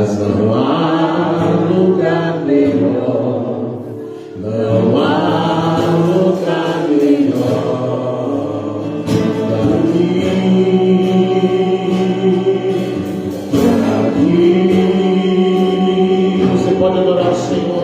mas não há lugar melhor, não há lugar melhor daqui, daqui. Você pode adorar o Senhor.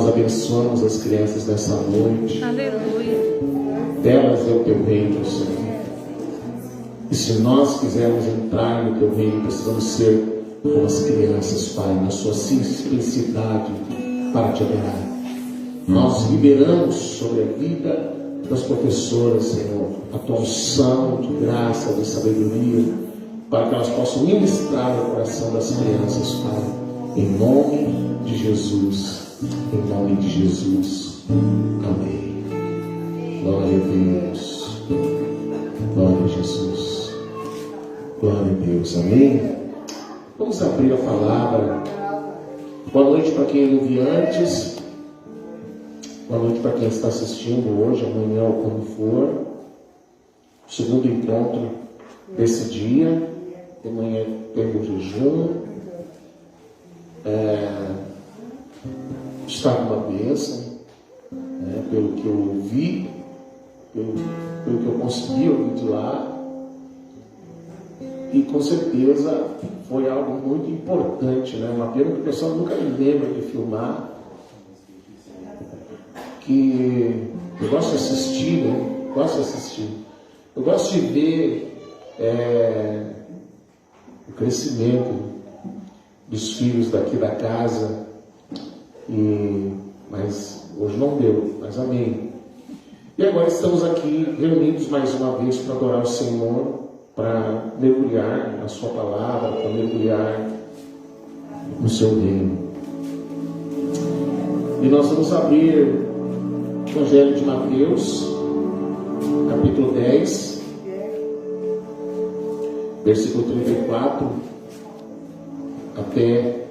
Abençoamos as crianças nessa noite. Aleluia. Delas é o teu reino, Senhor. E se nós quisermos entrar no teu reino, precisamos ser como as crianças, Pai, na sua simplicidade para te adorar. Nós liberamos sobre a vida das professoras, Senhor, a tua unção de graça, de sabedoria, para que elas possam ministrar no coração das crianças, Pai, em nome de Jesus. Em nome de Jesus. Amém. Glória a Deus. Glória a Jesus. Glória a Deus. Amém. Vamos abrir a palavra. Boa noite para quem eu não vi antes. Boa noite para quem está assistindo hoje, amanhã ou quando for. Segundo encontro desse dia. De manhã temos jejum. Está uma bênção, pelo que eu ouvi, pelo que eu consegui ouvir de lá, e com certeza foi algo muito importante, uma pena que o pessoal nunca me lembra de filmar, que Eu gosto de assistir, né? Gosto de assistir. Eu gosto de ver o crescimento dos filhos daqui da casa. Mas hoje não deu, mas amém. E agora estamos aqui reunidos mais uma vez para adorar o Senhor, para mergulhar na sua palavra, para mergulhar no seu reino. E nós vamos abrir o Evangelho de Mateus, capítulo 10, versículo 34 até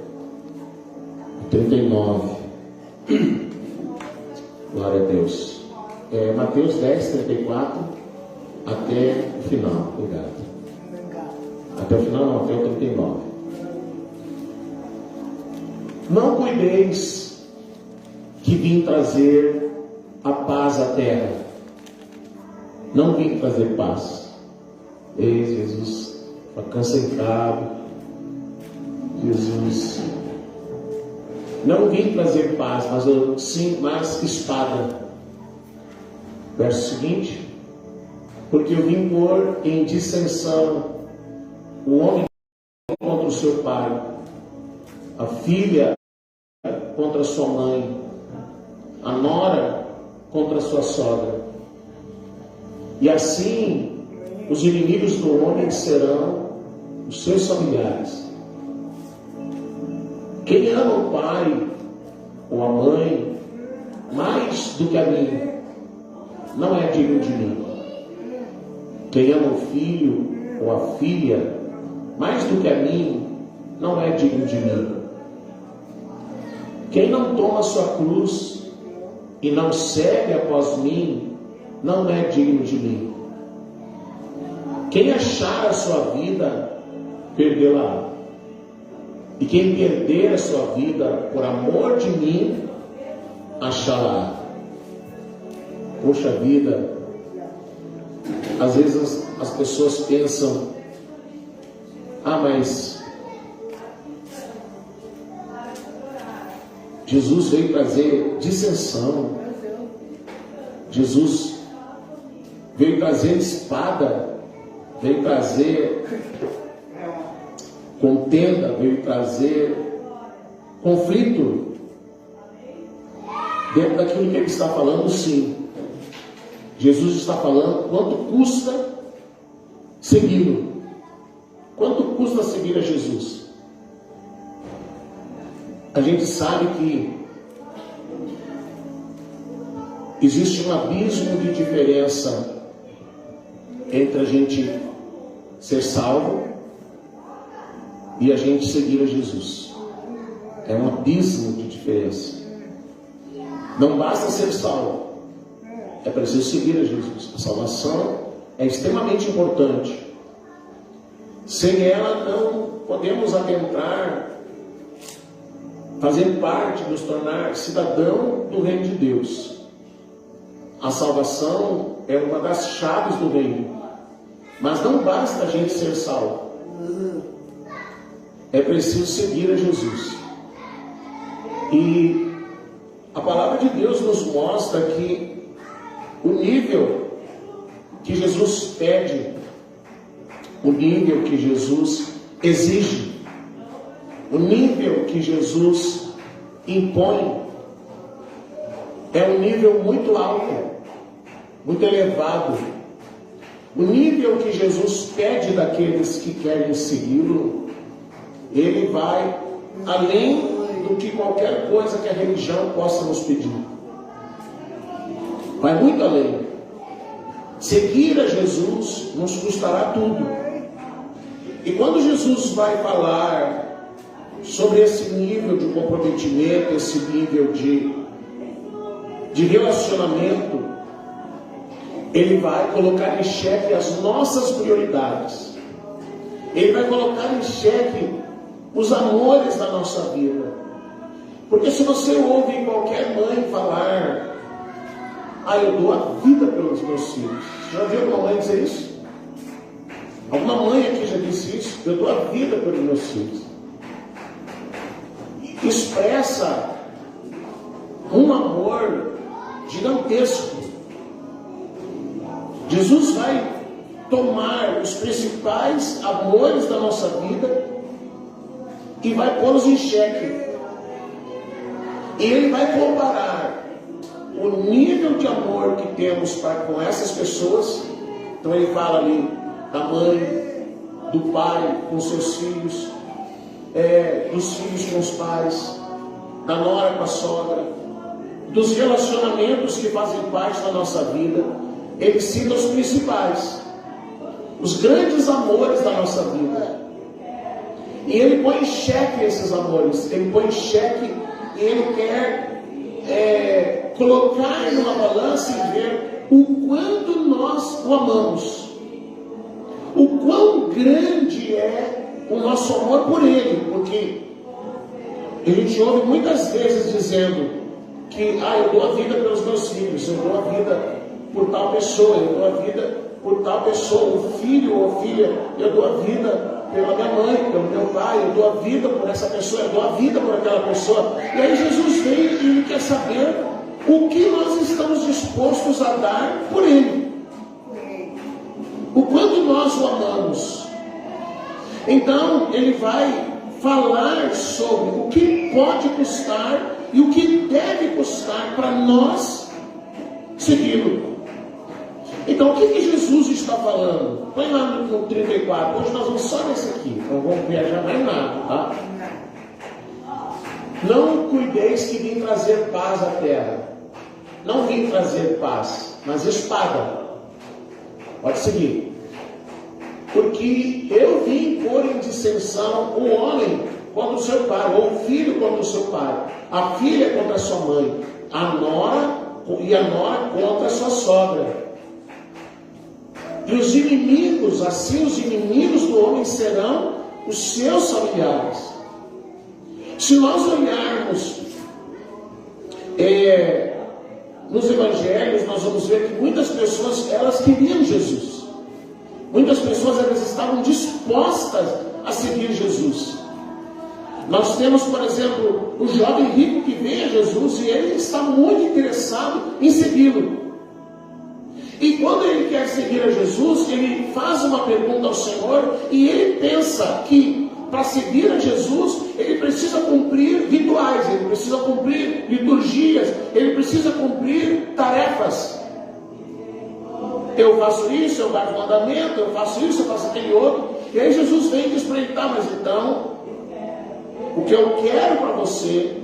39. Glória a Deus. Mateus 10, 34 até o final. Obrigado. Até o final, não, até o 39. Não cuideis que vim trazer a paz à terra. Não vim trazer paz. Eis Jesus, cansa em cabo. Jesus, não vim trazer paz, mas espada. Verso seguinte: porque eu vim pôr em dissensão o homem contra o seu pai, a filha contra a sua mãe, a nora contra a sua sogra. E assim os inimigos do homem serão os seus familiares. Quem ama o pai ou a mãe mais do que a mim, não é digno de mim. Quem ama o filho ou a filha mais do que a mim, não é digno de mim. Quem não toma a sua cruz e não segue após mim, não é digno de mim. Quem achar a sua vida, perdê-la. E quem perder a sua vida por amor de mim, achará. Poxa vida, às vezes as pessoas pensam: mas Jesus veio trazer dissensão, Jesus veio trazer espada, veio trazer contenda, veio trazer conflito. Dentro daquilo que ele está falando, sim. Jesus está falando quanto custa segui-lo. Quanto custa seguir a Jesus? A gente sabe que existe um abismo de diferença entre a gente ser salvo e a gente seguir a Jesus. É um abismo de diferença. Não basta ser salvo, é preciso seguir a Jesus. A salvação é extremamente importante. Sem ela não podemos adentrar, fazer parte, nos tornar cidadão do reino de Deus. A salvação é uma das chaves do reino. Mas não basta a gente ser salvo. É preciso seguir a Jesus. E a palavra de Deus nos mostra que o nível que Jesus pede, o nível que Jesus exige, o nível que Jesus impõe, é um nível muito alto, muito elevado. O nível que Jesus pede daqueles que querem segui-lo, ele vai além do que qualquer coisa que a religião possa nos pedir. Vai muito além. Seguir a Jesus nos custará tudo. E quando Jesus vai falar sobre esse nível de comprometimento, esse nível de relacionamento, ele vai colocar em xeque as nossas prioridades. Ele vai colocar em xeque os amores da nossa vida. Porque se você ouve qualquer mãe falar: eu dou a vida pelos meus filhos. Você já viu alguma mãe dizer isso? Alguma mãe aqui já disse isso? Eu dou a vida pelos meus filhos. Expressa um amor gigantesco. Jesus vai tomar os principais amores da nossa vida e vai pô-los em xeque. E Ele vai comparar o nível de amor que temos para com essas pessoas. Então Ele fala ali da mãe, do pai com seus filhos, dos filhos com os pais, da nora com a sogra, dos relacionamentos que fazem parte da nossa vida. Ele cita os principais, os grandes amores da nossa vida. E Ele põe em xeque esses amores. Ele põe em xeque e Ele quer colocar numa balança e ver o quanto nós o amamos, o quão grande é o nosso amor por Ele. Porque a gente ouve muitas vezes dizendo que eu dou a vida pelos meus filhos, eu dou a vida por tal pessoa, eu dou a vida por tal pessoa, o filho ou filha, eu dou a vida pela minha mãe, pelo meu pai, eu dou a vida por essa pessoa, eu dou a vida por aquela pessoa. E aí Jesus vem e Ele quer saber o que nós estamos dispostos a dar por Ele, o quanto nós o amamos. Então Ele vai falar sobre o que pode custar e o que deve custar para nós segui-lo. Então o que Jesus está falando? Põe lá no 34. Hoje nós vamos só nesse aqui, não vamos viajar mais nada, tá? Não cuideis que vim trazer paz à terra. Não vim trazer paz, mas espada. Pode seguir. Porque eu vim pôr em dissensão o homem contra o seu pai, ou o filho contra o seu pai, a filha contra a sua mãe, a nora contra a sua sogra. E os inimigos, assim os inimigos do homem serão os seus familiares. Se nós olharmos nos evangelhos, nós vamos ver que muitas pessoas, elas queriam Jesus. Muitas pessoas, elas estavam dispostas a seguir Jesus. Nós temos, por exemplo, o jovem rico que vem a Jesus e ele está muito interessado em segui-lo. E quando ele quer seguir a Jesus, ele faz uma pergunta ao Senhor e ele pensa que para seguir a Jesus, ele precisa cumprir rituais, ele precisa cumprir liturgias, ele precisa cumprir tarefas. Eu faço isso, eu guardo o mandamento, eu faço isso, eu faço aquele outro. E aí Jesus vem e diz para ele: tá, mas então, o que eu quero para você,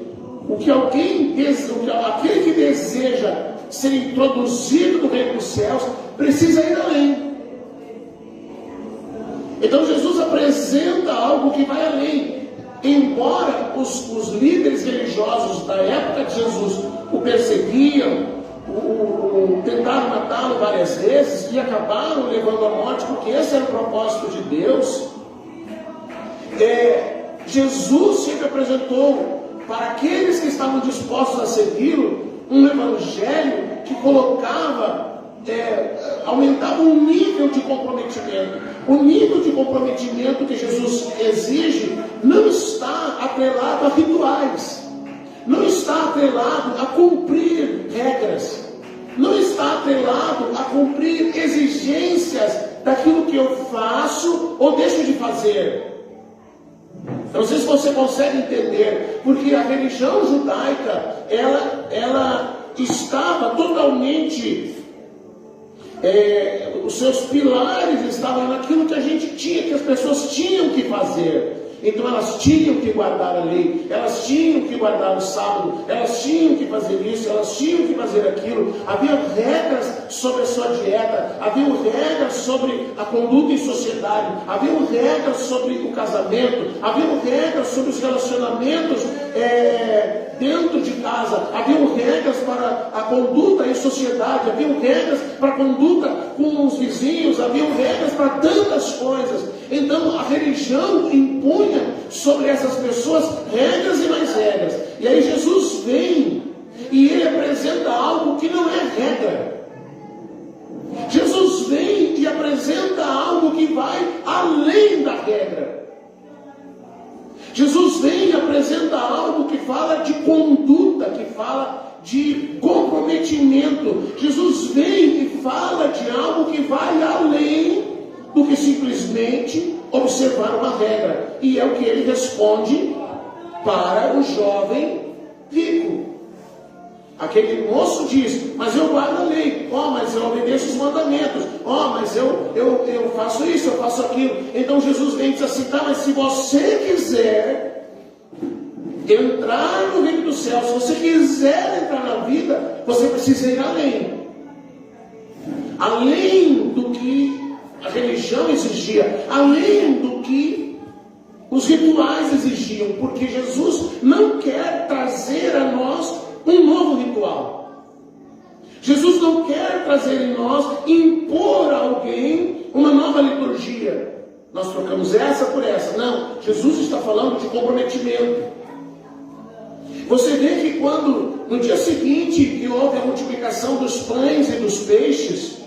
aquele que deseja ser introduzido no reino dos céus, precisa ir além. Então Jesus apresenta algo que vai além. Embora os líderes religiosos da época de Jesus o perseguiam, tentaram matá-lo várias vezes e acabaram levando à morte, porque esse era o propósito de Deus, Jesus sempre apresentou para aqueles que estavam dispostos a segui-lo um evangelho que aumentava o nível de comprometimento. O nível de comprometimento que Jesus exige não está atrelado a rituais, não está atrelado a cumprir regras, não está atrelado a cumprir exigências daquilo que eu faço ou deixo de fazer. Não sei se você consegue entender, porque a religião judaica, ela estava totalmente, os seus pilares estavam naquilo que a gente tinha, que as pessoas tinham que fazer. Então elas tinham que guardar a lei, elas tinham que guardar o sábado, elas tinham que fazer isso, elas tinham que fazer aquilo. Havia regras sobre a sua dieta, havia regras sobre a conduta em sociedade, havia regras sobre o casamento, havia regras sobre os relacionamentos dentro de casa, havia regras para a conduta em sociedade, havia regras para a conduta com os vizinhos, havia regras para tantas coisas. Então a religião impunha sobre essas pessoas regras e mais regras. E aí Jesus vem e ele apresenta algo que não é regra. Jesus vem e apresenta algo que vai além da regra. Jesus vem e apresenta algo que fala de conduta, que fala de comprometimento. Jesus vem e fala de algo que vai além do que simplesmente observar uma regra. E é o que ele responde para o jovem rico. Aquele moço diz: mas eu guardo a lei, mas eu obedeço os mandamentos, mas eu faço isso, eu faço aquilo. Então Jesus vem e diz assim: tá, mas se você quiser entrar no reino do céu, se você quiser entrar na vida, você precisa ir além. Além do que a religião exigia, além do que os rituais exigiam, porque Jesus não quer trazer a nós um novo ritual. Jesus não quer trazer em nós, impor a alguém uma nova liturgia. Nós trocamos essa por essa. Não, Jesus está falando de comprometimento. Você vê que quando, no dia seguinte que houve a multiplicação dos pães e dos peixes,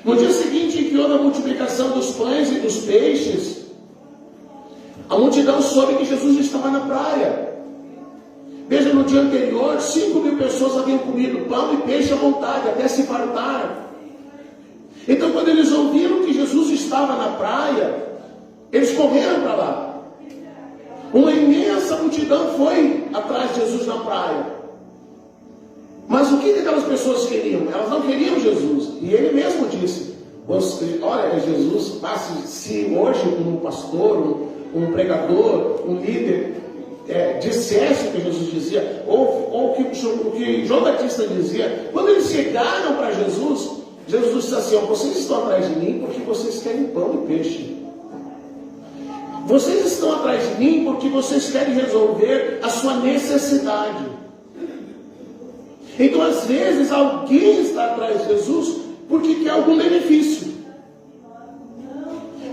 no dia seguinte que houve a multiplicação dos pães e dos peixes, a multidão soube que Jesus estava na praia. Veja, no dia anterior, 5.000 pessoas haviam comido pão e peixe à vontade, até se fartaram. Então, quando eles ouviram que Jesus estava na praia, eles correram para lá. Uma imensa multidão foi atrás de Jesus na praia. Mas o que aquelas pessoas queriam? Elas não queriam Jesus. E ele mesmo disse: olha, Jesus, se hoje um pastor, um pregador, um líder dissesse o que Jesus dizia, ou o que João Batista dizia, quando eles chegaram para Jesus, Jesus disse assim: vocês estão atrás de mim porque vocês querem pão e peixe. Vocês estão atrás de mim porque vocês querem resolver a sua necessidade. Então, às vezes, alguém está atrás de Jesus porque quer algum benefício.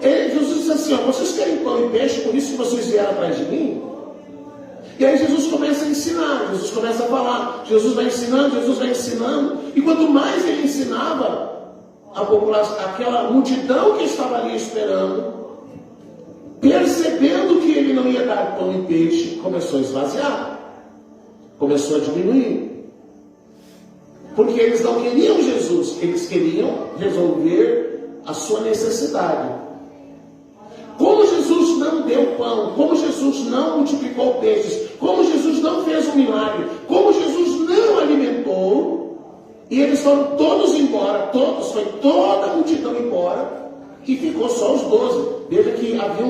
Jesus disse assim: vocês querem pão e peixe, por isso que vocês vieram atrás de mim? E aí Jesus começa a ensinar, Jesus começa a falar, Jesus vai ensinando, e quanto mais ele ensinava, a população, aquela multidão que estava ali esperando, percebendo que ele não ia dar pão e peixe, começou a esvaziar, começou a diminuir, porque eles não queriam Jesus, eles queriam resolver a sua necessidade. Como Jesus não deu pão, como Jesus não multiplicou peixes, como Jesus não fez um milagre, como Jesus não alimentou, e eles foram todos embora, foi toda a multidão embora, e ficou só os 12. Veja que havia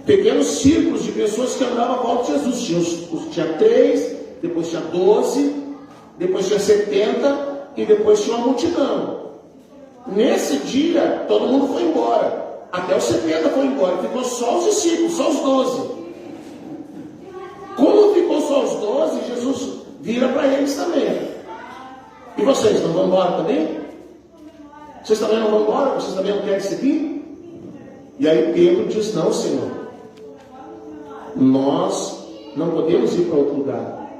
pequenos círculos de pessoas que andavam à volta de Jesus. Tinha 3, depois tinha 12, depois tinha 70, e depois tinha uma multidão. Nesse dia, todo mundo foi embora. Até os 70 foi embora. Ficou só os discípulos, só os 12. Como ficou só os 12, Jesus vira para eles também: e vocês não vão embora também? Vocês também não vão embora? Vocês também não querem seguir? E aí Pedro diz: não, Senhor, nós não podemos ir para outro lugar.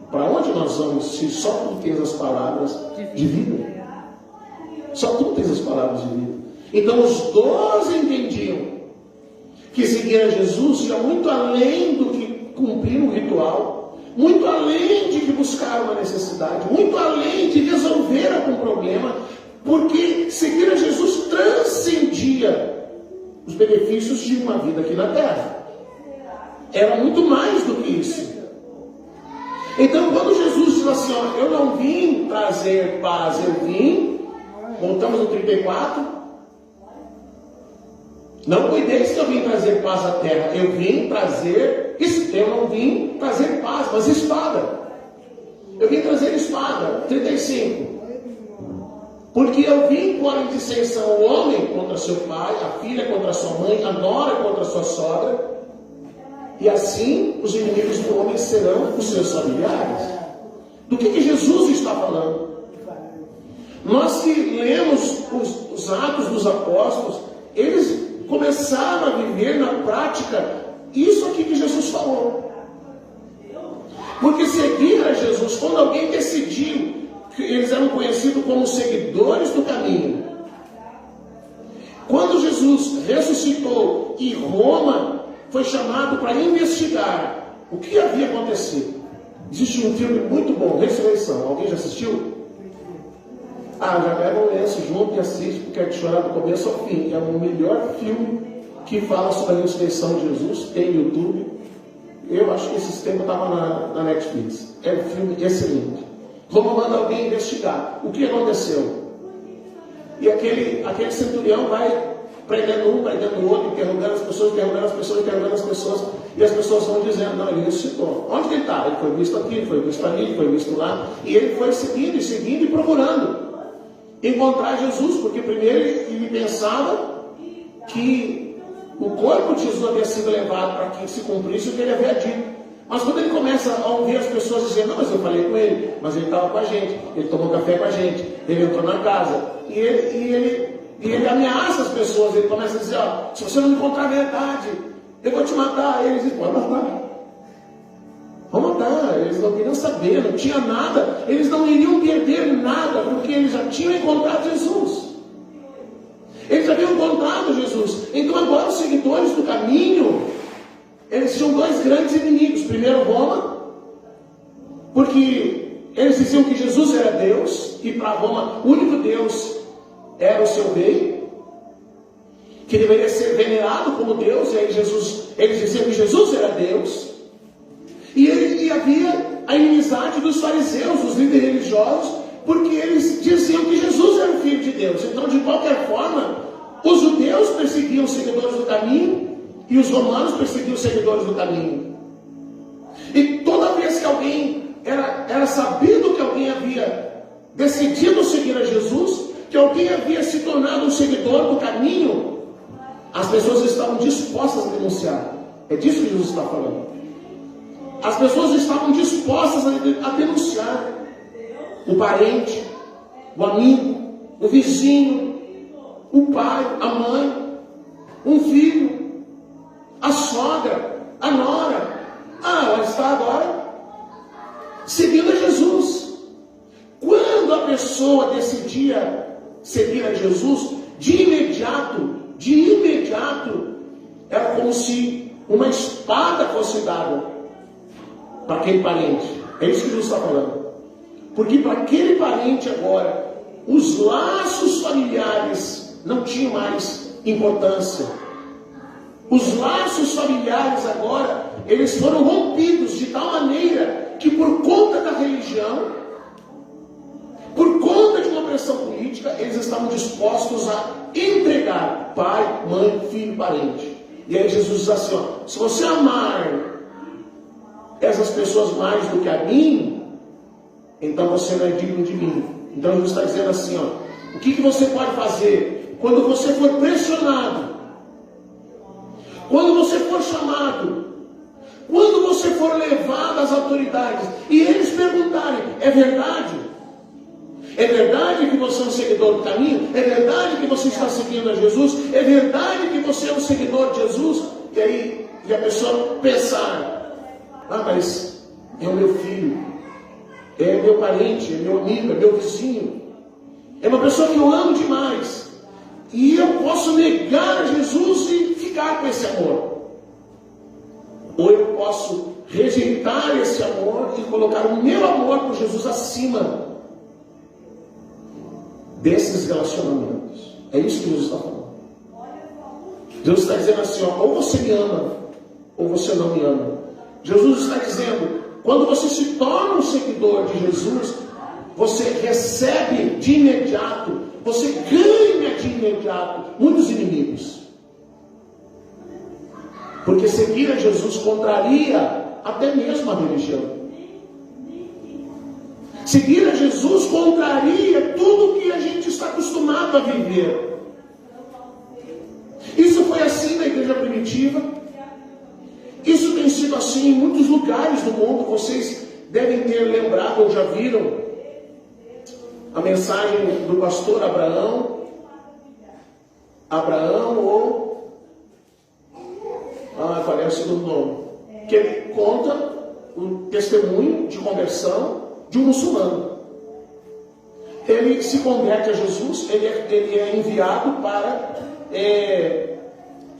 Para onde nós vamos se só tu tens as palavras de vida? Só tu tens as palavras de vida. Então os 12 entendiam que seguir a Jesus ia muito além do que cumprir um ritual, muito além de buscar uma necessidade, muito além de resolver algum problema, porque seguir a Jesus transcendia os benefícios de uma vida aqui na terra. Era muito mais do que isso. Então, quando Jesus diz assim: eu não vim trazer paz, eu vim, voltamos no 34, não cuideis que eu vim trazer paz à terra, eu vim trazer, eu não vim trazer paz, mas espada. Eu vim trazer espada. 35. Porque eu vim pôr em dissensão o homem contra seu pai, a filha contra sua mãe, a nora contra sua sogra, e assim os inimigos do homem serão os seus familiares. Do que Jesus está falando? Nós que lemos os Atos dos Apóstolos, eles começaram a viver na prática isso aqui que Jesus falou. Porque seguir a Jesus, quando alguém decidiu, eles eram conhecidos como seguidores do caminho. Quando Jesus ressuscitou e Roma foi chamado para investigar O que havia acontecido? Existe um filme muito bom, Ressurreição. Alguém já assistiu? Já pega um lenço junto e assiste, porque é de chorar do começo ao fim. É o melhor filme que fala sobre a ressurreição de Jesus. Tem no YouTube. Eu acho que esse tempo estava na Netflix. É um filme excelente. Roma manda alguém investigar o que aconteceu. E aquele centurião vai prendendo um, prendendo o outro, interrogando as pessoas, e as pessoas vão dizendo, não, ele ressuscitou. Onde que ele está? Ele foi visto aqui, ele foi visto ali, ele foi visto lá, e ele foi seguindo e procurando encontrar Jesus, porque primeiro ele pensava que o corpo de Jesus havia sido levado para que se cumprisse o que ele havia dito. Mas quando ele começa a ouvir as pessoas dizendo, não, mas eu falei com ele, mas ele estava com a gente, ele tomou café com a gente, ele entrou na casa, e ele ameaça as pessoas, ele começa a dizer, se você não encontrar a verdade, eu vou te matar. E eles dizem, pode matar. Vamos matar. Eles não queriam saber, não tinha nada, eles não iriam perder nada, porque eles já tinham encontrado Jesus. Eles haviam encontrado Jesus. Então agora os seguidores do caminho, eles tinham dois grandes inimigos. Primeiro, Roma, porque eles diziam que Jesus era Deus, e para Roma o único Deus era o seu rei, que deveria ser venerado como Deus. E aí eles diziam que Jesus era Deus. E havia a inimizade dos fariseus, dos líderes religiosos, porque eles diziam que Jesus era o Filho de Deus. Então, de qualquer forma, os judeus perseguiam os seguidores do caminho, e os romanos perseguiam os seguidores do caminho. E toda vez que alguém era sabido que alguém havia decidido seguir a Jesus, que alguém havia se tornado um seguidor do caminho, as pessoas estavam dispostas a denunciar. É disso que Jesus está falando. As pessoas estavam dispostas a denunciar o parente, o amigo, o vizinho, o pai, a mãe, um filho, a sogra, a nora. Ela está agora seguindo a Jesus. Quando a pessoa decidia seguir a Jesus, de imediato, era como se uma espada fosse dada para aquele parente. É isso que Jesus está falando. Porque para aquele parente agora, os laços familiares não tinham mais importância. Os laços familiares agora, eles foram rompidos de tal maneira que por conta da religião, por conta de uma pressão política, eles estavam dispostos a entregar pai, mãe, filho, parente. E aí Jesus diz assim, se você amar essas pessoas mais do que a mim, então você não é digno de mim. Então Jesus está dizendo assim, o que você pode fazer quando você for pressionado, quando você for chamado, quando você for levado às autoridades, e eles perguntarem, é verdade? É verdade que você é um seguidor do caminho? É verdade que você está seguindo a Jesus? É verdade que você é um seguidor de Jesus? E aí a pessoa pensar, mas é o meu filho, é meu parente, é meu amigo, é meu vizinho, é uma pessoa que eu amo demais, e eu posso negar a Jesus e ficar com esse amor, ou eu posso rejeitar esse amor e colocar o meu amor por Jesus acima desses relacionamentos. É isso que Jesus está falando. Deus está dizendo assim, ou você me ama, ou você não me ama. Jesus está dizendo, quando você se torna um seguidor de Jesus, você recebe de imediato, você ganha de imediato muitos inimigos. Porque seguir a Jesus contraria até mesmo a religião. Seguir a Jesus contraria tudo que a gente está acostumado a viver. Isso foi assim na igreja primitiva. Isso tem sido assim em muitos lugares do mundo. Vocês devem ter lembrado ou já viram a mensagem do pastor Abraão ou qual é o segundo nome? Que ele conta o testemunho de conversão de um muçulmano. Ele se converte a Jesus, ele é enviado para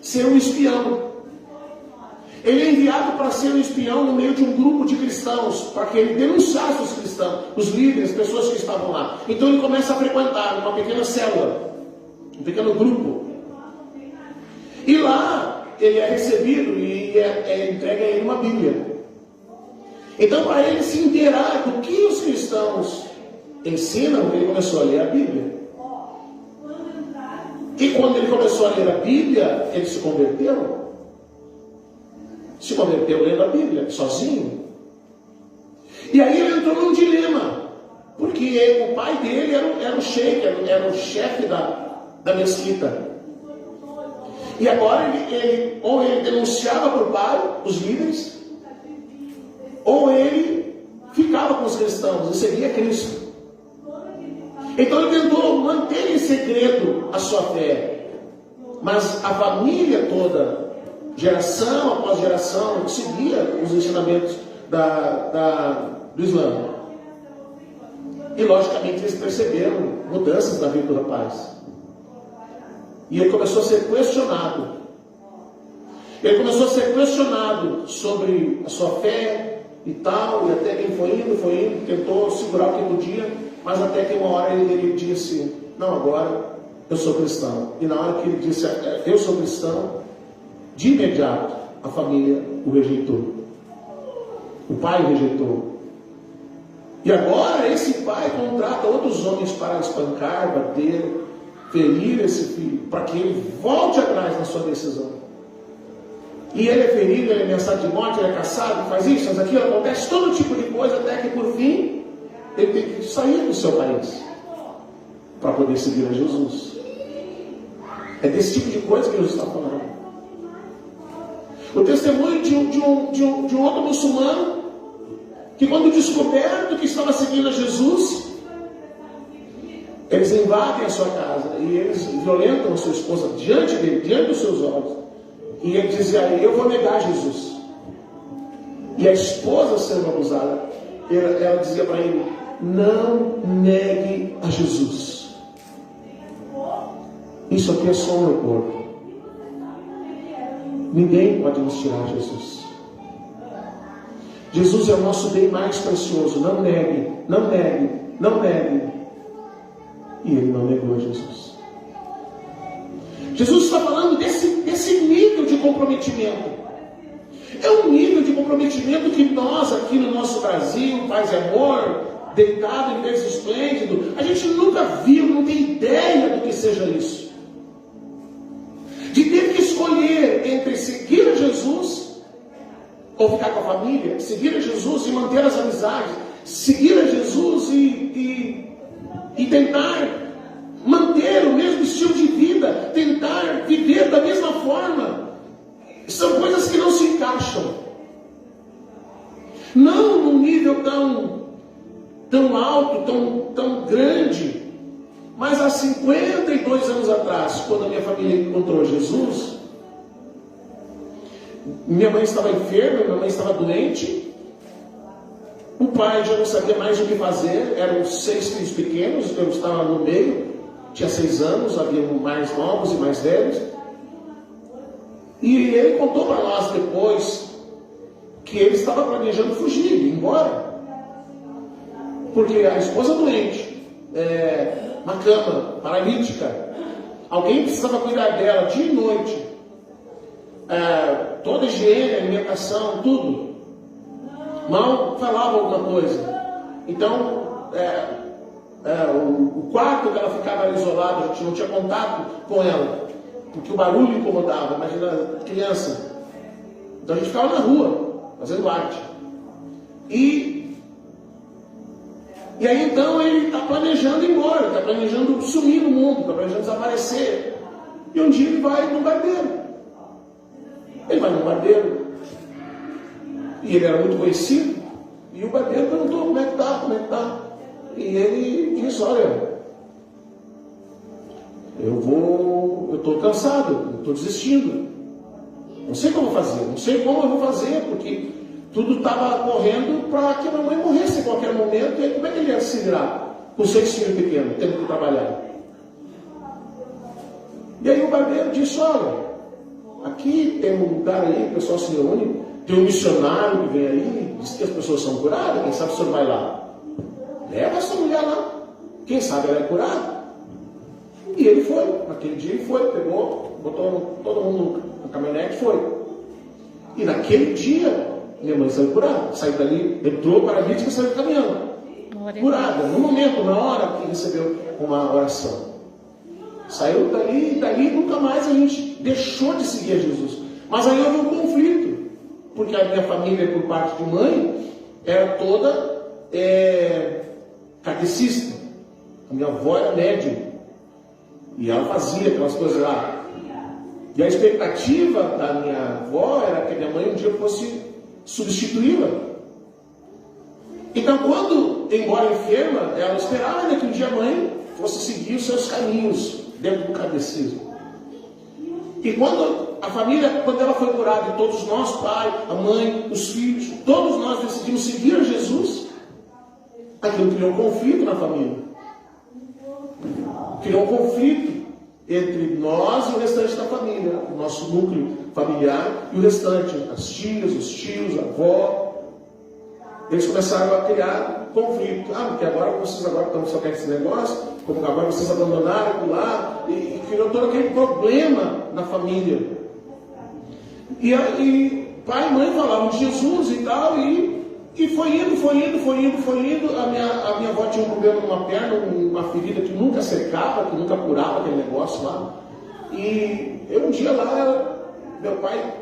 ser um espião. Ele é enviado para ser um espião no meio de um grupo de cristãos, para que ele denunciasse os cristãos, os líderes, as pessoas que estavam lá. Então ele começa a frequentar uma pequena célula, um pequeno grupo. E lá ele é recebido e é entregue a ele uma Bíblia. Então, para ele se inteirar do que os cristãos ensinam, ele começou a ler a Bíblia. E quando ele começou a ler a Bíblia, ele se converteu. Se converteu lendo a Bíblia, sozinho. E aí ele entrou num dilema, porque o pai dele era o sheik, era o chefe da mesquita. E agora ou ele denunciava para o pai, os líderes, ou ele ficava com os cristãos e seguia Cristo. Então ele tentou manter em segredo a sua fé, mas a família toda, geração após geração, seguia os ensinamentos do Islã. E logicamente eles perceberam mudanças na vida do rapaz. E ele começou a ser questionado. Ele começou a ser questionado sobre a sua fé e tal, e até quem foi indo, tentou segurar o que podia, mas até que uma hora ele disse: não, agora eu sou cristão. E na hora que ele disse eu sou cristão, de imediato a família o rejeitou. O pai o rejeitou. E agora esse pai contrata outros homens para espancar, bater, ferir esse filho, para que ele volte atrás na sua decisão. E ele é ferido, ele é ameaçado de morte, ele é caçado, faz isso, faz aquilo, acontece todo tipo de coisa, até que por fim ele tem que sair do seu país para poder seguir a Jesus. É desse tipo de coisa que Jesus está falando. O testemunho de um outro muçulmano que, quando descoberto que estava seguindo a Jesus, eles invadem a sua casa e eles violentam a sua esposa diante dele, diante dos seus olhos. E ele dizia: eu vou negar Jesus. E a esposa, sendo abusada, ela dizia para ele: não negue a Jesus. Isso aqui é só o meu corpo. Ninguém pode nos tirar Jesus. Jesus é o nosso bem mais precioso. Não negue, não negue, não negue. E ele não negou a Jesus. Jesus está falando desse nível de comprometimento. É um nível de comprometimento que nós aqui no nosso Brasil, paz e amor, deitado em berço esplêndido, a gente nunca viu, não tem ideia do que seja isso. De ter que escolher entre seguir a Jesus ou ficar com a família, seguir a Jesus e manter as amizades, seguir a Jesus e tentar manter o mesmo estilo de vida, tentar viver da mesma forma. São coisas que não se encaixam. Não num nível tão alto, tão grande. Mas há 52 anos atrás, quando a minha família encontrou Jesus, minha mãe estava enferma, minha mãe estava doente, o pai já não sabia mais o que fazer, eram 6 filhos pequenos, eu estava no meio, tinha 6 anos, havia mais novos e mais velhos, e ele contou para nós depois que ele estava planejando fugir, ir embora, porque a esposa doente, na cama, paralítica, alguém precisava cuidar dela dia e noite, toda a higiene, alimentação, tudo. Mal falava alguma coisa. Então, o quarto que ela ficava isolada, a gente não tinha contato com ela, porque o barulho incomodava. Imagina criança. Então a gente ficava na rua, fazendo arte. E aí então ele está planejando ir embora, está planejando sumir no mundo, está planejando desaparecer. E um dia ele vai num barbeiro. Ele vai num barbeiro. E ele era muito conhecido. E o barbeiro perguntou: como é que tá? E ele disse: olha, eu estou cansado, eu estou desistindo. Não sei como fazer, não sei como eu vou fazer, porque tudo estava correndo para que a minha mãe morresse em qualquer momento. E aí, como é que ele ia se virar com 6 filhos pequenos, tendo que trabalhar? E aí o barbeiro disse: olha, aqui tem um lugar aí, o pessoal se reúne, tem um missionário que vem aí, diz que as pessoas são curadas, quem sabe o senhor vai lá? Leva essa mulher lá, quem sabe ela é curada. E ele foi, naquele dia ele foi, pegou, botou todo mundo na caminhonete e foi. E naquele dia, minha mãe saiu curada, saiu dali, entrou paralítica e saiu caminhando. Curada, no momento, na hora que recebeu uma oração. Saiu dali e dali nunca mais a gente deixou de seguir a Jesus. Mas aí houve um conflito, porque a minha família, por parte de mãe, era toda catecista. A minha avó era médium. E ela fazia aquelas coisas lá. E a expectativa da minha avó era que a minha mãe um dia fosse substituí-la. Então, quando, embora enferma, ela esperava que um dia a mãe fosse seguir os seus caminhos dentro do catecismo. E quando a família, quando ela foi curada, e todos nós, pai, a mãe, os filhos, todos nós decidimos seguir a Jesus, aquilo criou um conflito na família. Criou um conflito entre nós e o restante da família, o nosso núcleo familiar e o restante, as tias, os tios, a avó. Eles começaram a criar conflito. Porque agora vocês estão só querem esse negócio, como agora vocês abandonaram lá, e criou todo aquele problema na família. E pai e mãe falavam de Jesus e tal, e foi indo. A minha avó tinha um problema numa perna, uma ferida que nunca secava, que nunca curava aquele negócio lá. E eu um dia lá, meu pai,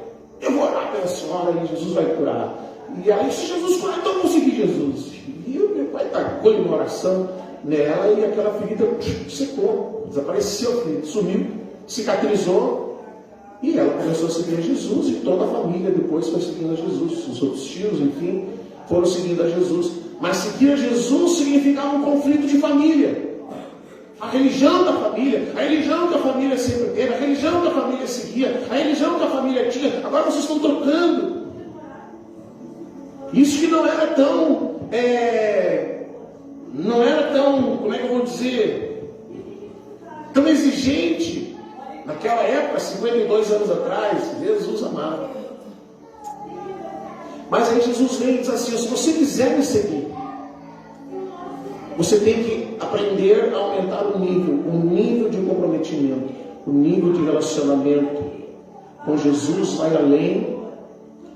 eu vou orar pela senhora e Jesus vai curar. E aí, se Jesus curar, então eu vou seguir Jesus. E o meu pai tacou uma oração nela e aquela ferida secou, desapareceu, sumiu, cicatrizou. E ela começou a seguir a Jesus, e toda a família depois foi seguindo a Jesus. Os outros tios, enfim, foram seguindo a Jesus. Mas seguir a Jesus significava um conflito de família. A religião da família, a religião que a família sempre teve, a religião que a família seguia, a religião que a família tinha, agora vocês estão trocando. Isso que não era tão, como é que eu vou dizer, tão exigente naquela época, 52 anos atrás. Jesus amava. Mas aí Jesus vem e diz assim: se você quiser me seguir, você tem que aprender a aumentar o nível de comprometimento, o nível de relacionamento com Jesus. Vai além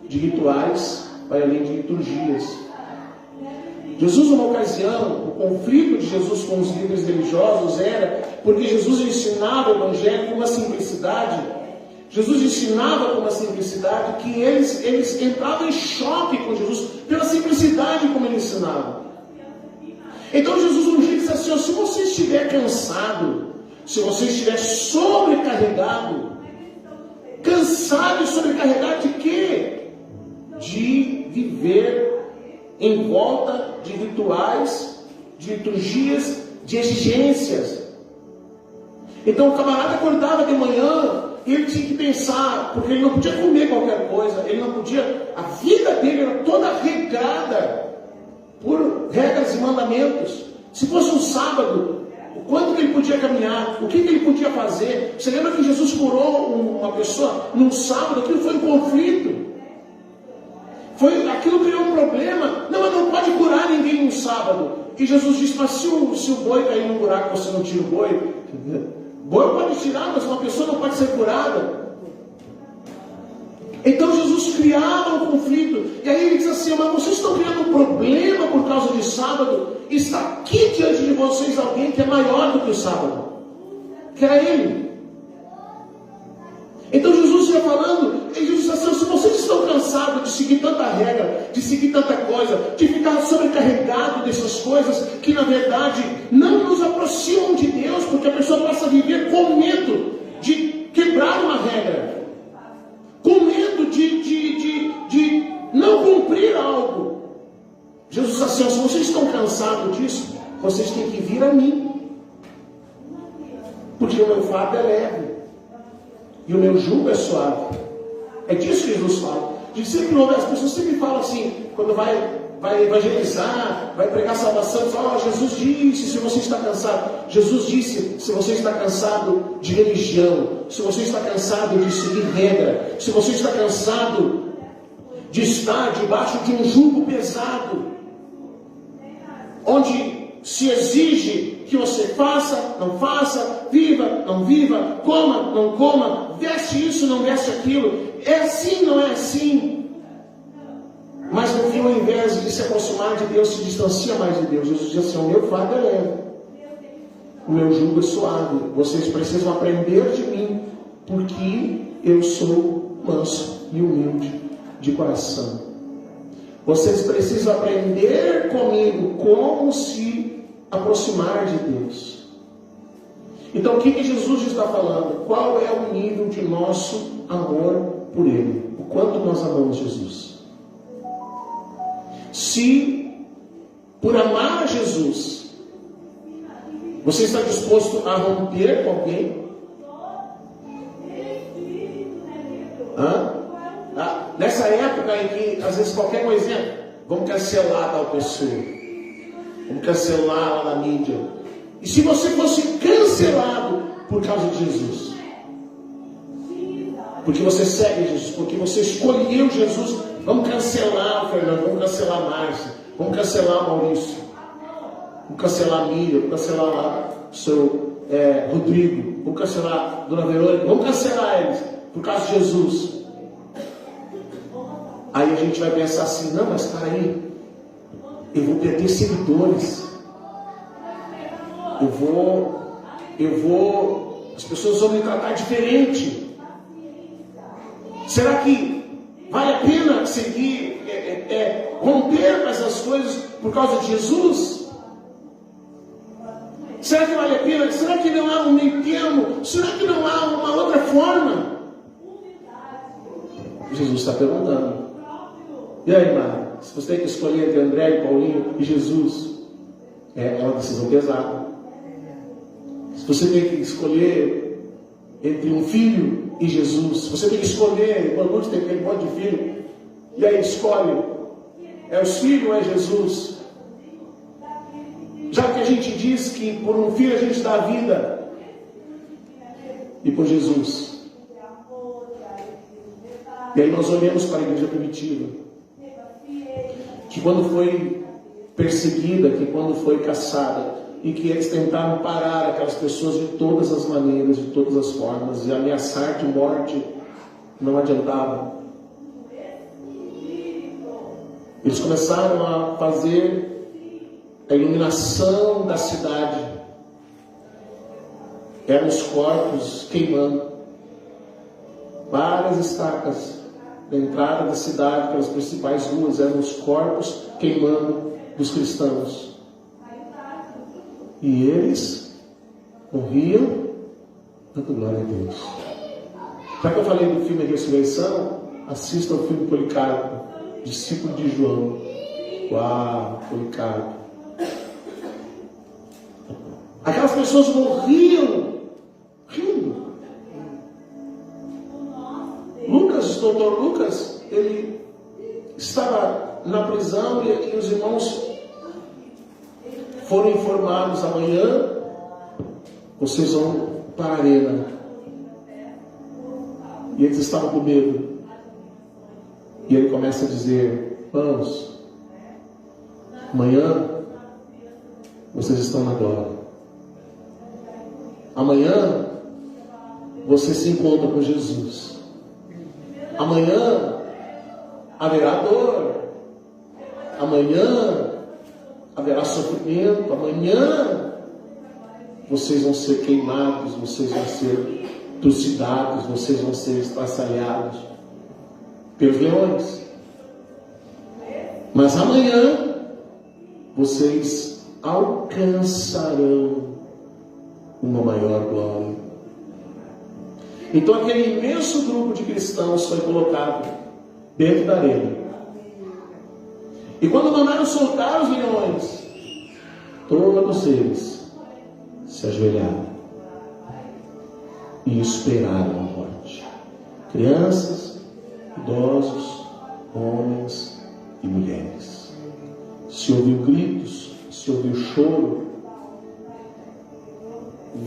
de rituais, vai além de liturgias. Jesus, numa ocasião, o conflito de Jesus com os líderes religiosos era porque Jesus ensinava o Evangelho com uma simplicidade. Jesus ensinava com uma simplicidade que eles entravam em choque com Jesus pela simplicidade como ele ensinava. Então Jesus um dia disse assim: se você estiver cansado, se você estiver sobrecarregado, cansado e sobrecarregado de quê? De viver em volta de rituais, de liturgias, de exigências. Então o camarada acordava de manhã e ele tinha que pensar, porque ele não podia comer qualquer coisa, ele não podia, a vida dele era toda regrada por regras e mandamentos. Se fosse um sábado, o quanto que ele podia caminhar, o que ele podia fazer. Você lembra que Jesus curou uma pessoa num sábado? Aquilo foi um conflito. Aquilo criou um problema. Não, mas não pode curar ninguém num sábado. E Jesus disse: mas se o boi cair num buraco, você não tira o boi? Boi pode tirar, mas uma pessoa não pode ser curada. Então Jesus criava um conflito. E aí ele diz assim: mas vocês estão criando um problema por causa de sábado. Está aqui diante de vocês alguém que é maior do que o sábado, que era ele. Então Jesus ia falando, e Jesus disse assim: se vocês estão cansados de seguir tanta regra, de seguir tanta coisa, de ficar sobrecarregado dessas coisas que na verdade não nos aproximam de Deus, porque a pessoa passa a viver com medo de quebrar uma regra, com medo de não cumprir algo. Jesus disse assim: se vocês estão cansados disso, vocês têm que vir a mim, porque o meu fardo é leve e o meu jugo é suave. É disso que Jesus fala. De sempre as pessoas sempre falam assim, quando vai vai evangelizar, vai pregar salvação, fala, Jesus disse, se você está cansado, Jesus disse, se você está cansado de religião, se você está cansado de seguir regra, se você está cansado de estar debaixo de um jugo pesado, onde se exige que você faça, não faça, viva, não viva, coma, não coma, veste isso, não veste aquilo, é assim, não é assim. Mas no fim, ao invés de se aproximar de Deus, se distancia mais de Deus. Jesus diz assim, o meu fardo é leve, o meu jugo é suave. Vocês precisam aprender de mim, porque eu sou manso e humilde de coração. Vocês precisam aprender comigo como se aproximar de Deus. Então o que Jesus está falando? Qual é o nível de nosso amor por Ele? O quanto nós amamos Jesus? Se por amar Jesus você está disposto a romper com alguém? Nessa época em que às vezes qualquer coisinha, vamos cancelar tal pessoa, vamos cancelar lá na mídia. E se você fosse cancelado por causa de Jesus, porque você segue Jesus, porque você escolheu Jesus, vamos cancelar o Fernando, vamos cancelar a Márcia, vamos cancelar o Maurício, vamos cancelar a Miriam, vamos cancelar lá o seu Rodrigo, vamos cancelar a Dona Verônica, vamos cancelar eles por causa de Jesus. Aí a gente vai pensar assim, não, mas para aí, eu vou perder seguidores, as pessoas vão me tratar diferente. Será que vale a pena seguir, romper com essas coisas por causa de Jesus? Será que vale a pena? Será que não há um meio termo? Será que não há uma outra forma? Jesus está perguntando. E aí, Mara? Se você tem que escolher entre André, Paulinho e Jesus, é uma decisão pesada. Se você tem que escolher entre um filho e Jesus, se você tem que escolher, quando tem aquele monte de filho, e aí escolhe, é os filhos ou é Jesus? Já que a gente diz que por um filho a gente dá a vida, e por Jesus. E aí nós olhamos para a igreja primitiva, que quando foi perseguida, que quando foi caçada, e que eles tentaram parar aquelas pessoas de todas as maneiras, de todas as formas, e ameaçar de morte, não adiantava. Eles começaram a fazer a iluminação da cidade. Eram os corpos queimando. Várias estacas da entrada da cidade, pelas principais ruas, eram os corpos queimando dos cristãos. E eles morriam dando glória a Deus. Já que eu falei do filme Ressurreição, assista ao filme Policarpo, discípulo de João. Uau, Policarpo. Aquelas pessoas morriam rindo. Doutor Lucas, ele estava na prisão e os irmãos foram informados: amanhã vocês vão para a arena. E eles estavam com medo. E ele começa a dizer: vamos, amanhã vocês estão na glória. Amanhã você se encontra com Jesus. Amanhã haverá dor. Amanhã haverá sofrimento. Amanhã vocês vão ser queimados, vocês vão ser trucidados, vocês vão ser estraçalhados pelos leões. Mas amanhã vocês alcançarão uma maior glória. Então aquele imenso grupo de cristãos foi colocado dentro da arena. E quando mandaram soltar os leões, todos eles se ajoelharam e esperaram a morte. Crianças, idosos, homens e mulheres. se ouviu gritos, se ouviu choro,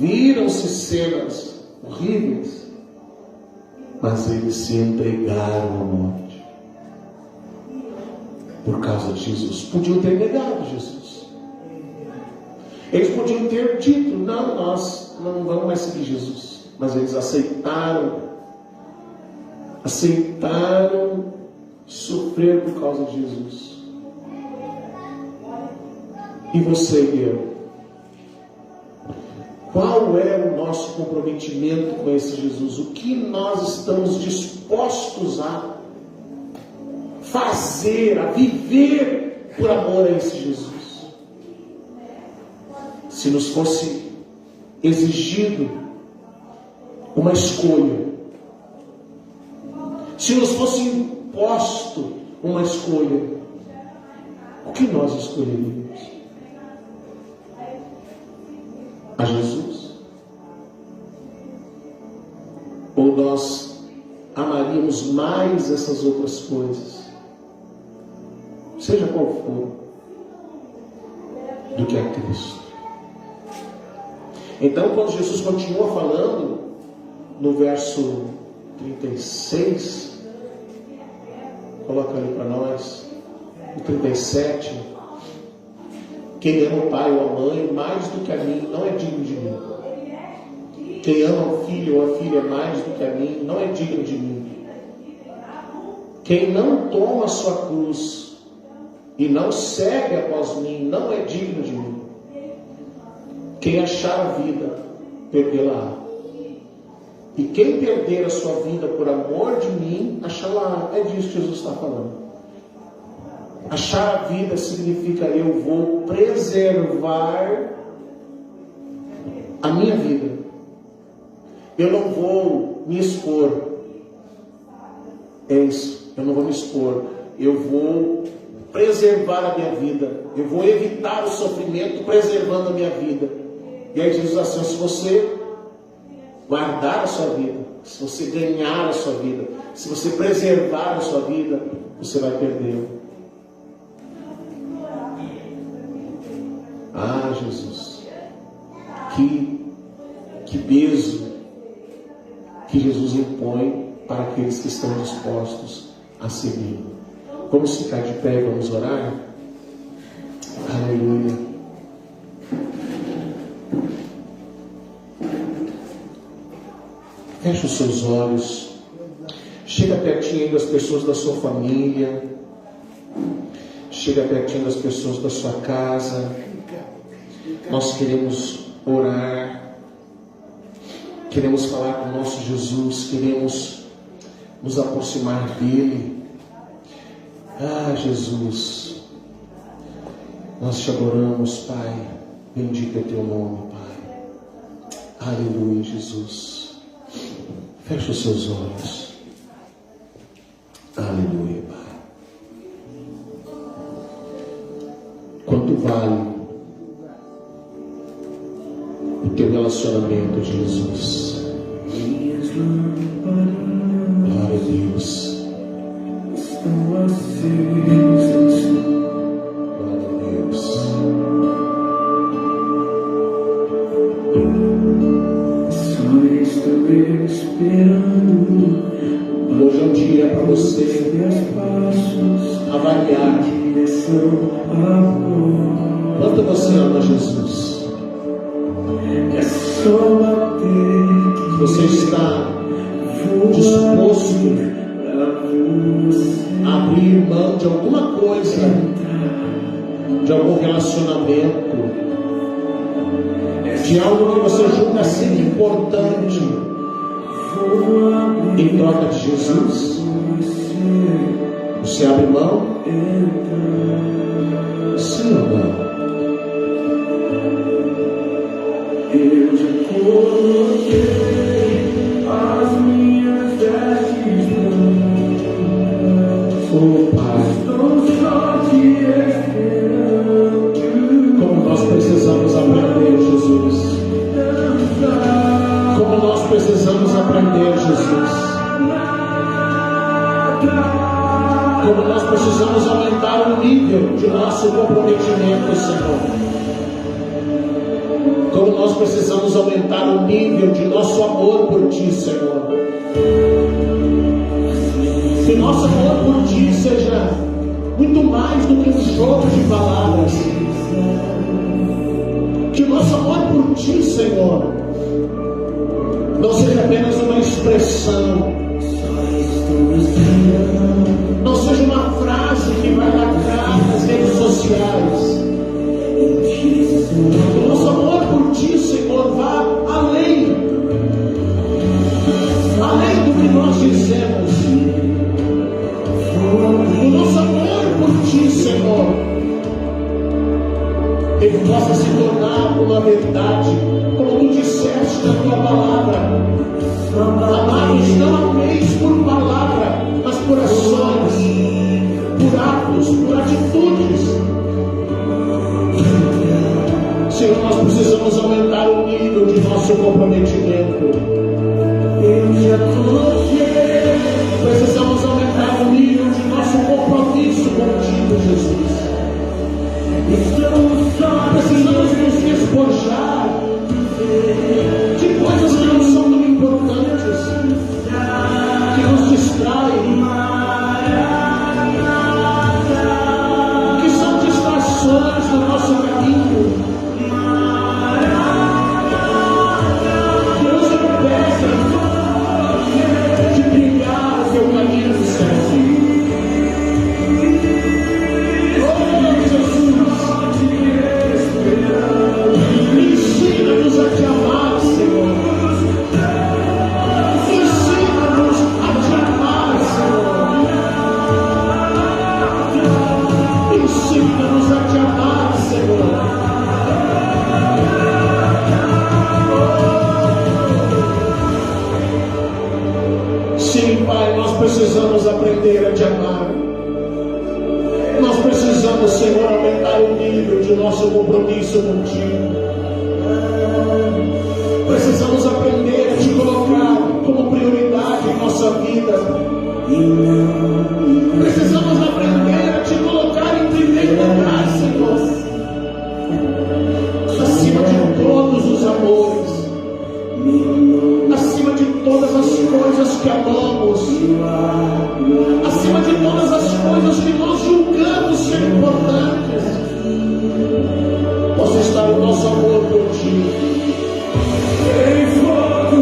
viram-se cenas horríveis, mas eles se entregaram à morte por causa de Jesus. Podiam ter negado Jesus, eles podiam ter dito: não, nós não vamos mais seguir Jesus, mas eles aceitaram sofrer por causa de Jesus. E você e eu? Qual é o nosso comprometimento com esse Jesus? O que nós estamos dispostos a fazer, a viver por amor a esse Jesus? Se nos fosse exigido uma escolha, se nos fosse imposto uma escolha, o que nós escolheríamos? A Jesus? Ou nós amaríamos mais essas outras coisas, seja qual for, do que a Cristo? Então, quando Jesus continua falando no verso 36, coloca ali para nós, no 37, quem ama o pai ou a mãe mais do que a mim não é digno de mim. Quem ama o filho ou a filha mais do que a mim não é digno de mim. Quem não toma a sua cruz e não segue após mim não é digno de mim. Quem achar a vida, perdê-la-á. E quem perder a sua vida por amor de mim, achá-la. É disso que Jesus está falando. Achar a vida significa: eu vou preservar a minha vida. Eu não vou me expor. É isso. Eu não vou me expor. Eu vou preservar a minha vida. Eu vou evitar o sofrimento preservando a minha vida. E aí Jesus diz assim: se você guardar a sua vida, se você ganhar a sua vida, se você preservar a sua vida, você vai perdê-la. Ah, Jesus, que peso que Jesus impõe para aqueles que estão dispostos a seguir. Vamos ficar de pé e vamos orar? Aleluia. Feche os seus olhos. Chega pertinho das pessoas da sua família. Chega pertinho das pessoas da sua casa. Nós queremos orar. Queremos falar com o nosso Jesus. Queremos nos aproximar dele. Ah, Jesus, nós te adoramos, Pai. Bendito é o teu nome, Pai. Aleluia, Jesus. Feche os seus olhos. Aleluia, Pai. Quanto vale o teu relacionamento, Jesus? Glória a Deus. Glória a Deus. Hoje é um dia para você avaliar quanto você ama Jesus. Se você está disposto a abrir mão de alguma coisa, de algum relacionamento, de algo que você julga ser importante, em troca de Jesus, você abre mão? Sim ou não? Eu já coloquei as minhas vestes brancas. Oh, Pai, estou só te esperando. Como nós precisamos aprender, Jesus. Como nós precisamos aprender, Jesus. Como nós precisamos aumentar o nível de nosso nosso comprometimento, Senhor. Como nós precisamos aumentar o nível de nosso amor por Ti, Senhor. Que nosso amor por Ti seja muito mais do que um jogo de palavras. Que nosso amor por Ti, Senhor, não seja apenas uma expressão, não seja uma frase que vai lacrar nas redes sociais. O nosso amor por Ti, Senhor, vá além do que nós dizemos. O nosso amor por Ti, Senhor, ele possa se tornar uma verdade, como Tu disseste na Tua palavra. Amados, não ameis por palavra, mas por ações, por atos, por atitudes. Senhor, nós precisamos aumentar o nível de nosso comprometimento. Precisamos aumentar o nível de nosso compromisso contigo, Jesus. Precisamos nos despojar de coisas que não são tão importantes, que nos distraem, que são distrações do nosso caminho, que nos impedem de brilhar o Teu caminho do céu. Ensina-nos a Te amar, Senhor. Ensina-nos a Te amar, Senhor. Ensina-nos a Te amar, Senhor. Sim, Pai, nós precisamos aprender a Te amar. Nós precisamos, Senhor, aumentar o nível de nosso compromisso contigo. Precisamos aprender a Te colocar como prioridade em nossa vida. Precisamos aprender a Te colocar em primeiro lugar, Senhor, acima de todos os amores, acima de todas as coisas que amamos, acima de todas as coisas que nós julgamos ser importantes. Possa estar o nosso amor por Ti. Em fogo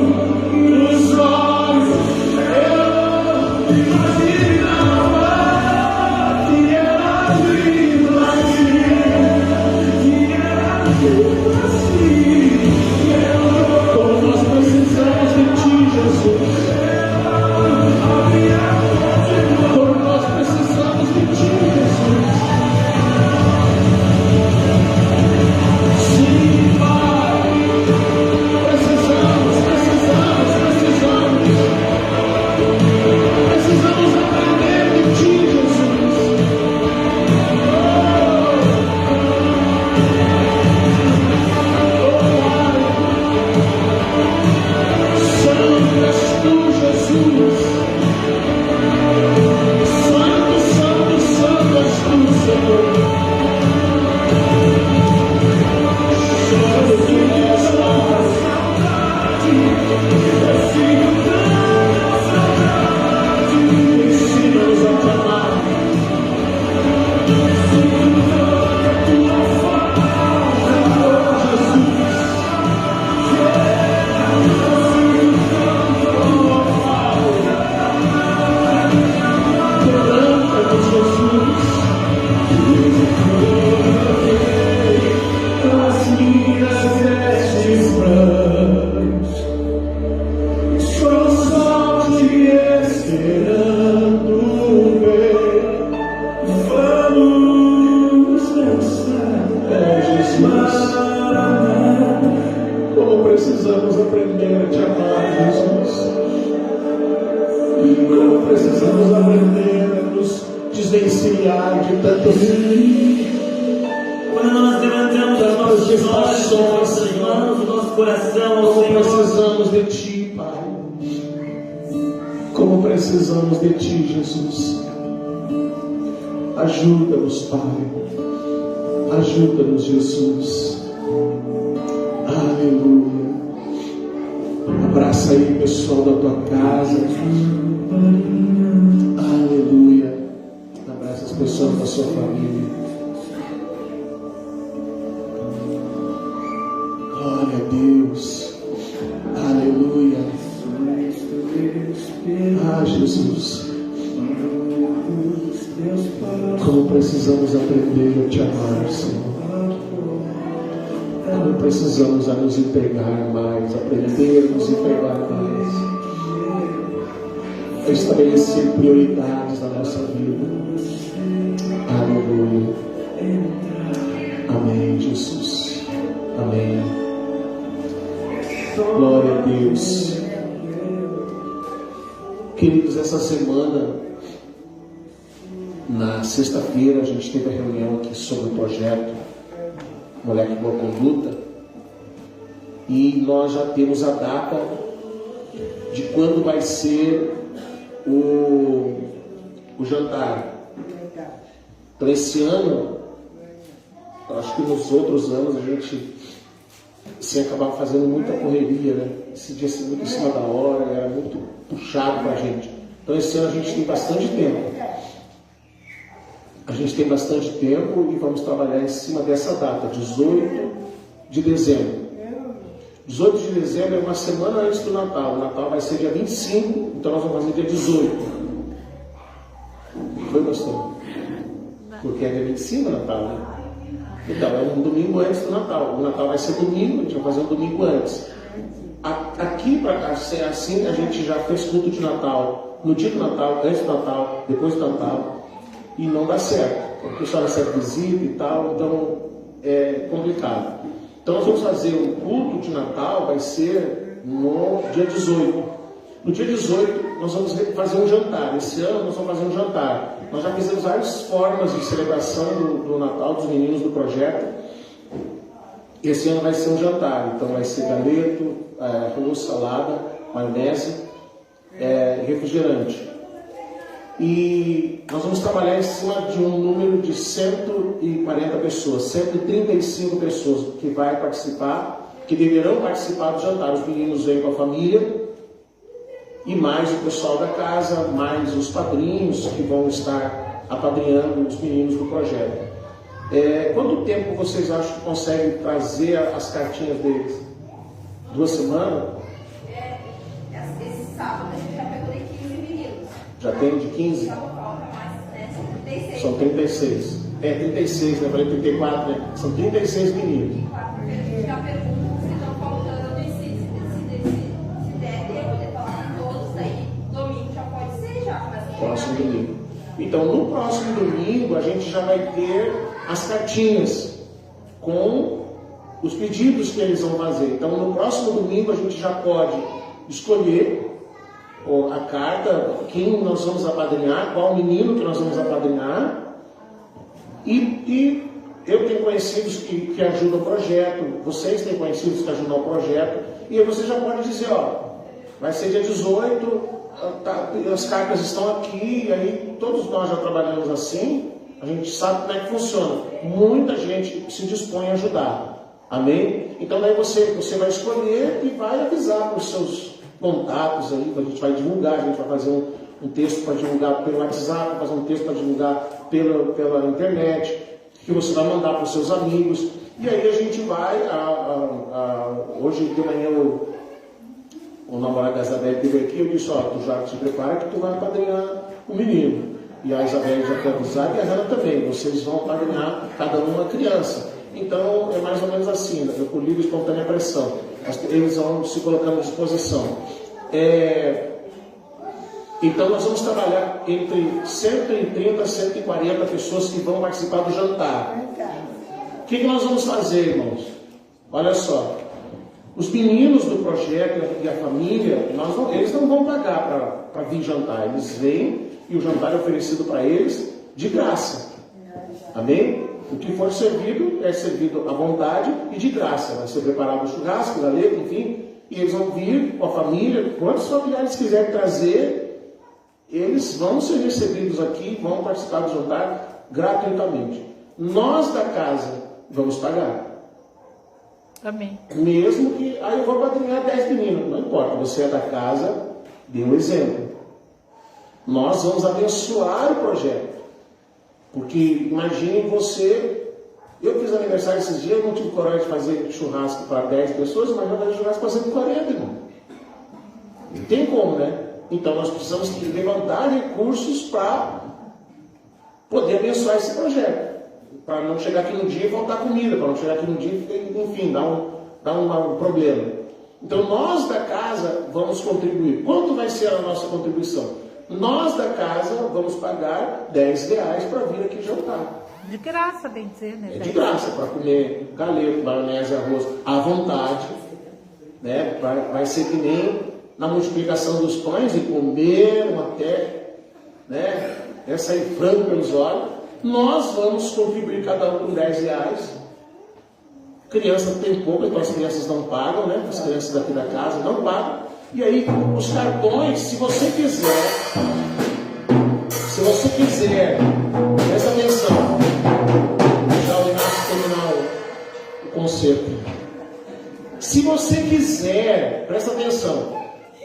nos olhos, eu imaginava que era lindo assim. Como nós precisamos de Ti, Jesus. Como nós precisamos de Ti, Jesus. Sim, Pai. Precisamos aprender de Ti, Jesus. Santo és Tu, Jesus. Santo, Santo, Santo és Tu, Senhor. Santo que estás. Ensina-nos a Te amar. Quebranta-nos, Jesus. As minhas vestes brancas só te esperando ver. Vamos dançar, Jesus. Como precisamos aprender a Te amar, Jesus. Como precisamos aprender a nos desvencilhar de tantos. Quando nós levantamos os nossos olhos, nossas mãos, o nosso coração ao Como Senhor, precisamos de Ti, Pai. Como precisamos de Ti, Jesus. Ajuda-nos, Pai. Ajuda-nos, Jesus. Aleluia. Abraça aí o pessoal da tua casa. Aleluia. Abraça as pessoas da sua família. Glória a Deus. Aleluia. Ah, Jesus. Como precisamos aprender a te amar, Senhor. Como precisamos a nos entregar mais, aprender a nos entregar mais, a estabelecer prioridades na nossa vida. Aleluia. Amém, Jesus. Amém. Glória a Deus. Queridos, essa semana, na sexta-feira, a gente teve a reunião aqui sobre o projeto Moleque Boa Conduta, e nós já temos a data de quando vai ser o jantar. Então, esse ano, acho que nos outros anos a gente acabava fazendo muita correria, né? Esse dia assim, muito em cima da hora, era muito puxado para a gente. Então, esse ano a gente tem bastante tempo. A gente tem bastante tempo e vamos trabalhar em cima dessa data, 18 de dezembro. 18 de dezembro é uma semana antes do Natal. O Natal vai ser dia 25, então nós vamos fazer dia 18. Foi, pastor? Porque é dia 25 o Natal, né? Então, é um domingo antes do Natal. O Natal vai ser domingo, a gente vai fazer um domingo antes. Aqui, para ser assim, a gente já fez culto de Natal no dia do Natal, antes do Natal, depois do Natal. E não dá certo, porque o pessoal recebe visita e tal, então é complicado. Então nós vamos fazer o culto de Natal, vai ser no dia 18. No dia 18 nós vamos fazer um jantar. Esse ano nós vamos fazer um jantar. Nós já fizemos várias formas de celebração do Natal dos meninos do projeto. Esse ano vai ser um jantar, então vai ser galeto, arroz, salada, maionese, refrigerante. E nós vamos trabalhar em cima de um número de 140 pessoas, 135 pessoas que vai participar, que deverão participar do jantar. Os meninos vêm com a família, e mais o pessoal da casa, mais os padrinhos que vão estar apadrinhando os meninos do projeto. Quanto tempo vocês acham que conseguem trazer as cartinhas deles? 2 semanas? Esse sábado a gente já pegou de 15 meninos. Já tem de 15? São 36. São 36. 36, né? Falei 34, né? São 36 meninos. Porque a gente já pergunta se estão faltando e se der tempo de falar com todos, aí domingo já pode ser, já começa a Próximo domingo. Então, no próximo domingo, a gente já vai ter as cartinhas com os pedidos que eles vão fazer. Então, no próximo domingo, a gente já pode escolher a carta, quem nós vamos apadrinhar, qual menino que nós vamos apadrinhar. E eu tenho conhecidos que ajudam o projeto, vocês têm conhecidos que ajudam o projeto, e aí você já pode dizer, vai ser dia 18, as cartas estão aqui, e aí todos nós já trabalhamos assim, a gente sabe como é que funciona. Muita gente se dispõe a ajudar. Amém? Então daí você vai escolher e vai avisar para os seus contatos aí, a gente vai divulgar, a gente vai fazer um texto para divulgar pelo WhatsApp, fazer um texto para divulgar pela internet, que você vai mandar para os seus amigos, e aí a gente vai, hoje de manhã o namorado da Isabel veio aqui, eu disse, tu já se prepara que tu vai apadrinhar o menino, e a Isabel já foi avisada, e a Ana também, vocês vão apadrinhar cada uma criança. Então é mais ou menos assim, né? Por livre e espontânea pressão. Eles vão se colocando à disposição. Então nós vamos trabalhar entre 130 a 140 pessoas que vão participar do jantar. O que nós vamos fazer, irmãos? Olha só. Os meninos do projeto e a família, eles não vão pagar para vir jantar. Eles vêm e o jantar é oferecido para eles de graça. Amém? O que for servido é servido à vontade e de graça. Vai ser preparado o churrasco, galeto, enfim. E eles vão vir com a família. Quantos familiares quiserem trazer, eles vão ser recebidos aqui, vão participar do jantar gratuitamente. Nós da casa vamos pagar. Amém. Mesmo que, eu vou padrinhar 10 meninos, não importa, você é da casa, dê um exemplo. Nós vamos abençoar o projeto. Porque imagine você, eu fiz aniversário esses dias, eu não tive coragem de fazer churrasco para 10 pessoas, mas eu fazer churrasco para 140, irmão. Não tem como, né? Então nós precisamos levantar recursos para poder abençoar esse projeto. Para não chegar aqui no dia e faltar comida, para não chegar aqui no dia e, enfim, dar um problema. Então nós da casa vamos contribuir. Quanto vai ser a nossa contribuição? Nós da casa vamos pagar R$10 para vir aqui jantar. De graça, bem dizer, né? É de graça, para comer galeto, maionese, arroz, à vontade. Né? Vai ser que nem na multiplicação dos pães e comeram até, né? Essa aí frango pelos olhos. Nós vamos contribuir cada um com R$10. Criança tem pouco, então as crianças não pagam, né? As crianças daqui da casa não pagam. E aí, os cartões, se você quiser, presta atenção. Já o Inácio terminar o concerto. Se você quiser, presta atenção.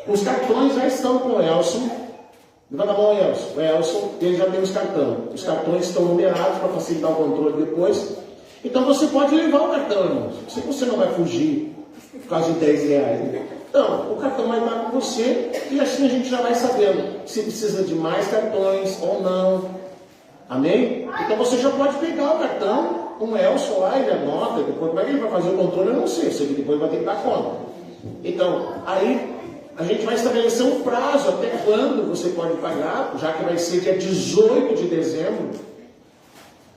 Os cartões já estão com o Elson. Levanta a mão, Elson. O Elson, ele já tem os cartões. Os cartões estão numerados para facilitar o controle depois. Então você pode levar o cartão, irmão. Se você não vai fugir por causa de R$10. Então, o cartão vai estar com você e assim a gente já vai sabendo se precisa de mais cartões ou não. Amém? Então você já pode pegar o cartão, um Elson lá, ele anota, depois como é que ele vai fazer o controle, eu não sei. Eu sei que depois vai ter que dar conta. Então, aí a gente vai estabelecer um prazo até quando você pode pagar, já que vai ser dia 18 de dezembro.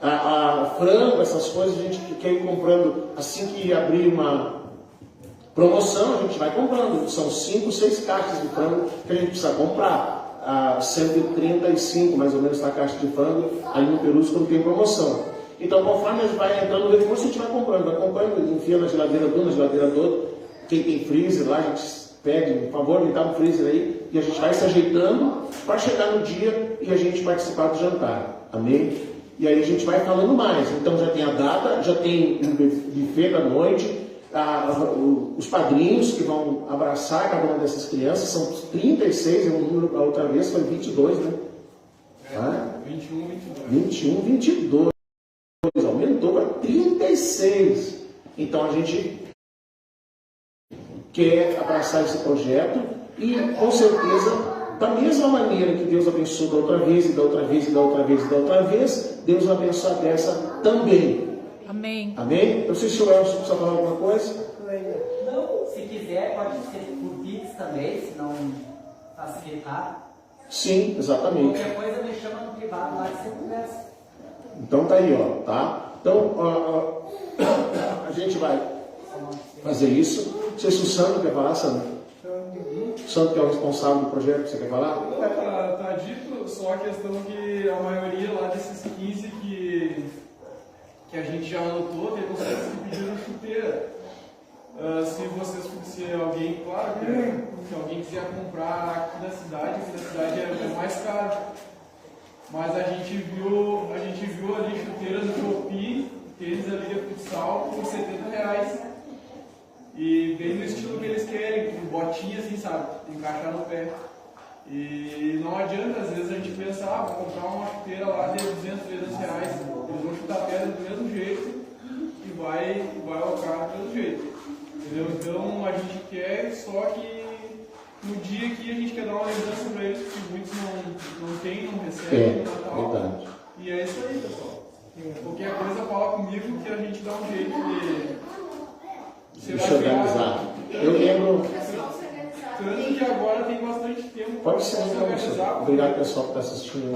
A frango, essas coisas, a gente quer ir comprando assim que abrir uma promoção, a gente vai comprando. São 5, 6 caixas de frango que a gente precisa comprar. 135 mais ou menos a caixa de frango ali no Perus quando tem promoção. Então, conforme a gente vai entrando no recurso, a gente vai comprando, enfia na geladeira de um, na geladeira do outro. Quem tem freezer lá, a gente pede, por favor, me dá um freezer aí, e a gente vai se ajeitando para chegar no dia e a gente participar do jantar. Amém? E aí a gente vai falando mais. Então já tem a data, já tem o buffet da noite, os padrinhos que vão abraçar cada uma dessas crianças, são 36, é um número, a outra vez foi 22, né? 21, 22. Aumentou para 36. Então a gente quer abraçar esse projeto e com certeza, da mesma maneira que Deus abençoou da outra vez, e da outra vez, e da outra vez, e da outra vez, Deus vai abençoar dessa também. Amém. Amém? Eu não sei se o Elson precisa falar alguma coisa. Não, se quiser, pode ser por Pix também, se não facilitar. Sim, exatamente. Qualquer coisa me chama no privado lá que você conversa. Então tá aí, ó, tá? Então, a gente vai fazer isso. Não sei se o Sandro quer falar, Sandro. O Sandro que é o responsável do projeto, você quer falar? Tá dito, só a questão que a maioria lá desses 15 que a gente já anotou, tem vocês que pediram chuteira. Se alguém, claro, se alguém quiser comprar aqui da cidade é mais caro. Mas a gente viu ali chuteiras do Shopee, tênis ali de futsal por R$70. E bem no estilo que eles querem, com botinha assim, sabe? Encaixar no pé. E não adianta, às vezes a gente pensa, vou comprar uma chuteira lá de R$200, R$300. Eles vão chutar a pedra do mesmo jeito e vai alocar do mesmo jeito. Entendeu? Então a gente quer, só que no dia que a gente quer dar uma lembrança para eles, porque muitos não tem, não recebem no Natal. Verdade. E é isso aí, pessoal. Qualquer coisa fala comigo que a gente dá um jeito de se organizar. Eu lembro. Tanto que agora tem bastante tempo Pode ser, para se organizar. Obrigado, pessoal, que está assistindo.